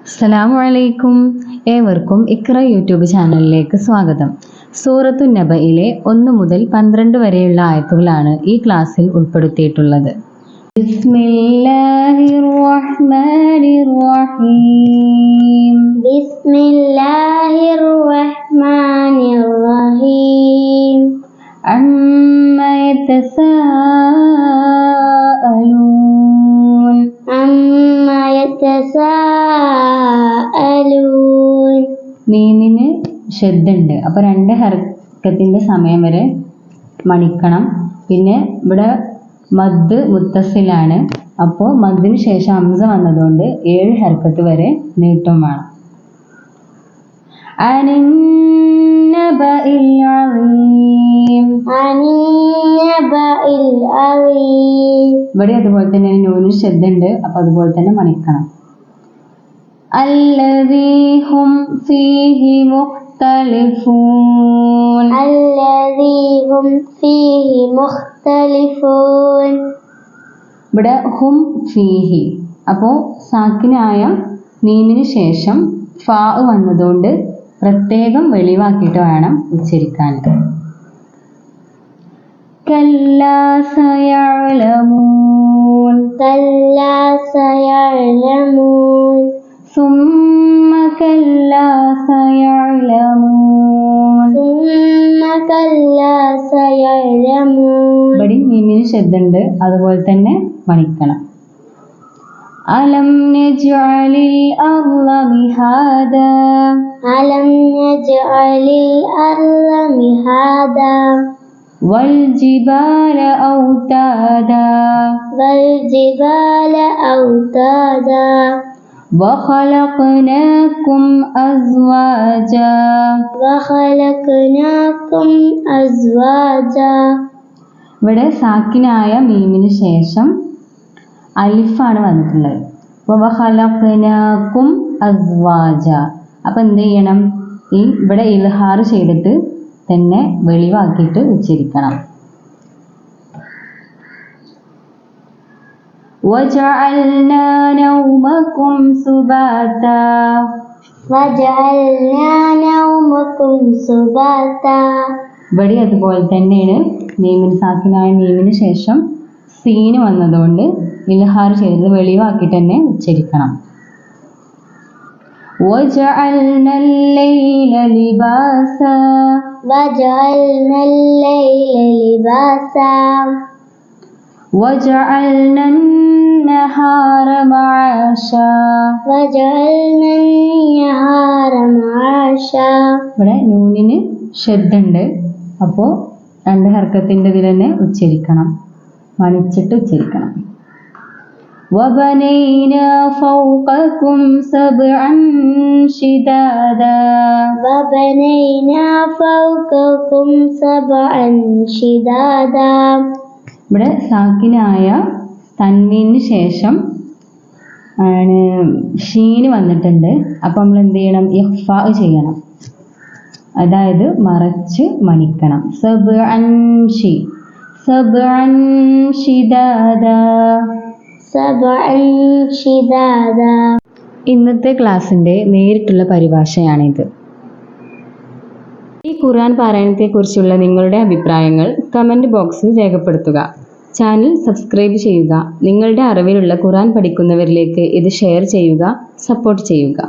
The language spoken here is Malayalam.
അസ്സലാമു അലൈക്കും. ഏവർക്കും ഇഖ്റ യൂട്യൂബ് ചാനലിലേക്ക് സ്വാഗതം. സൂറത്തു നബയിലെ 1 മുതൽ 12 വരെയുള്ള ആയത്തുകളാണ് ഈ ക്ലാസ്സിൽ ഉൾപ്പെടുത്തിയിട്ടുള്ളത്. ബിസ്മില്ലാഹിർ റഹ്മാനിർ റഹീം. ബിസ്മില്ലാഹിർ റഹ്മാനിർ റഹീം. അമ്മ യതസാഅലൂൻ. അമ്മ യതസാഅലൂൻ. മീമിന് ഷദ്ദുണ്ട്, അപ്പോൾ 2 ഹർക്കത്തിന്റെ സമയം വരെ മണിക്കണം. പിന്നെ ഇവിടെ മദ് മുത്തസിലാണ്, അപ്പോൾ മദ്ദിന് ശേഷം ഹംസ വന്നതുകൊണ്ട് 7 ഹർക്കത്ത് വരെ നീട്ടം വേണം. അനിന്നബഇൽ അളീം. അനിന്നബഇൽ അളീം. ഇവിടെ അതുപോലെ തന്നെ നൂനിന് ഷദ്ദുണ്ട്, അപ്പോൾ അതുപോലെ തന്നെ മണിക്കണം. അല്ലദീ ഹും ഫീഹി മുഖ്തലിഫൂൻ. അല്ലദീ ഹും ഫീഹി മുഖ്തലിഫൂൻ. ഇവിടെ ഹും ഫീഹി, അപ്പോൾ സാക്കിനായ മീമിന് ശേഷം ഫാ വന്നതുകൊണ്ട് പ്രത്യേകം വെളിവാക്കിയിട്ട് വേണം ഉച്ചരിക്കാൻ. കല്ലാ സയഅലമൂൻ. കല്ലാ സയഅലമൂൻ. സുമ്മ കല്ലാ സയഅലമൂൻ. സുമ്മ കല്ലാ സയഅലമൂൻ. ഇവിടെ മീമിന് ഷദ്ദുണ്ട്, അതുപോലെ തന്നെ മണിക്കണം. അലം നജ്അലിൽ അർള മിഹാദാ. അലം നജ്അലിൽ അർള മിഹാദാ. വൽ ജിബാല ഔതാദാ. വൽ ജിബാല ഔതാദാ. വഖലഖനാകും അസ്വാജാ. വഖലഖനാകും അസ്വാജാ. ഇവിടെ സാക്കിനായ മീമിന് ശേഷം അലിഫാണ് വന്നിട്ടുള്ളത്. അപ്പോൾ വഖലഖനാകും അസ്വാജ, അപ്പോൾ എന്ത് ചെയ്യണം, ഈ ഇവിടെ ഇൽഹാർ ചെയ്തിട്ട് തന്നെ വെളിവാക്കിയിട്ട് ഉച്ചരിക്കണം. വജഅൽനാ നൗമകും സുബാതാ. വജഅൽനാ നൗമകും സുബാതാ. ഇവിടെ അതുപോലെ തന്നെയാണ്, മീമിന് സാക്കിനായ മീമിന് ശേഷം സീന് വന്നതുകൊണ്ട് ഇൽഹാർ ചെയ്തത് വെളിവാക്കിയിട്ട് തന്നെ ഉച്ചരിക്കണം. വജഅൽനൽ ലൈല ലിബാസാ. വജഅൽനൽ ലൈല ലിബാസാ. വജഅൽനൻ നഹാര മആശാ. വജഅൽനൻ നഹാര മആശാ. ഇവിടെ നൂനിന് ഷദ്ദുണ്ട്, അപ്പോൾ 2 ഹർക്കത്തിന്റെ ഇതിൽ തന്നെ ഉച്ചരിക്കണം, മണിച്ചിട്ട് ഉച്ചരിക്കണം. വബനൈനാ ഫൗഖകും സബ്അൻ ശിദാദാ. വബനൈനാ ഫൗഖകും സബ്അൻ ശിദാദാ. ഇവിടെ സാക്കിനായ തൻവീന് ശേഷം ആണ് ഷീന് വന്നിട്ടുണ്ട്, അപ്പോൾ നമ്മൾ എന്ത് ചെയ്യണം, ഇഖ്ഫാ ചെയ്യണം, അതായത് മറച്ച് മണിക്കണം. സബ്അൻ ഷി, സബ്അൻ ശിദാദാ. സബ്അൻ ശിദാദാ. ഇന്നത്തെ ക്ലാസ്സിൻ്റെ നേരിട്ടുള്ള പരിഭാഷയാണിത്. ഈ ഖുർആൻ പാരായണത്തെക്കുറിച്ചുള്ള നിങ്ങളുടെ അഭിപ്രായങ്ങൾ കമൻറ്റ് ബോക്സിൽ രേഖപ്പെടുത്തുക. ചാനൽ സബ്സ്ക്രൈബ് ചെയ്യുക. നിങ്ങളുടെ അറിവിലുള്ള ഖുർആൻ പഠിക്കുന്നവരിലേക്ക് ഇത് ഷെയർ ചെയ്യുക, സപ്പോർട്ട് ചെയ്യുക.